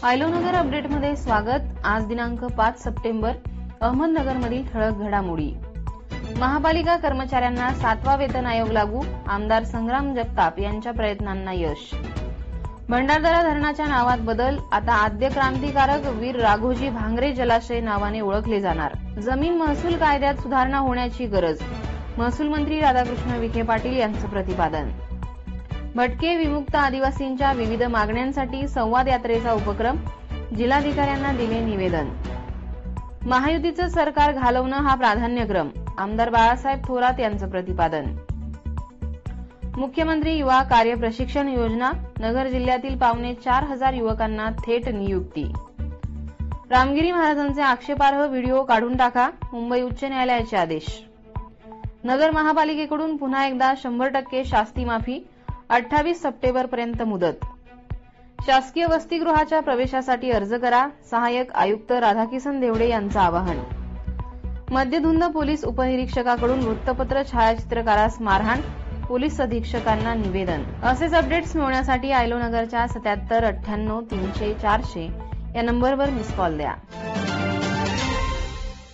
आयलोनगर अपडेटमध्ये स्वागत। आज दिनांक 5 सप्टेंबर। अहमदनगरमधील ठळक घडामोडी। महापालिका कर्मचाऱ्यांना 7वा वेतन आयोग लागू, आमदार संग्राम जगताप यांच्या प्रयत्नांना यश। भंडारदरा धरणाच्या नावात बदल, आता आद्य क्रांतिकारक वीर राघोजी भांगरे जलाशय नावाने ओळखले जाणार। जमीन महसूल कायद्यात सुधारणा होण्याची गरज, महसूल मंत्री राधाकृष्ण विखे पाटील यांचं प्रतिपादन। भटके विमुक्त आदिवासींच्या विविध मागण्यांसाठी संवाद यात्रेचा उपक्रम, जिल्हाधिकाऱ्यांना दिले निवेदन। महायुतीचं सरकार घालवणं हा प्राधान्यक्रम, आमदार बाळासाहेब थोरात यांचं प्रतिपादन। मुख्यमंत्री युवा कार्य प्रशिक्षण योजना, नगर जिल्ह्यातील पावणे 4000 युवकांना थेट नियुक्ती। रामगिरी महाराजांचे आक्षेपार्ह व्हिडिओ काढून टाका, मुंबई उच्च न्यायालयाचे आदेश। नगर महापालिकेकडून पुन्हा एकदा 100% शास्ती माफी, 28 सप्टेंबरपर्यंत मुदत। शासकीय वसतिगृहाच्या प्रवेशासाठी अर्ज करा, सहाय्यक आयुक्त राधाकिसन देवडे यांचं आवाहन। मद्यधुंद पोलीस उपनिरीक्षकाकडून वृत्तपत्र छायाचित्रकारास मारहाण, पोलीस अधीक्षकांना निवेदन। असेच अपडेट्स मिळवण्यासाठी आयलोनगरच्या 77 98 300 400 या नंबरवर मिस कॉल द्या।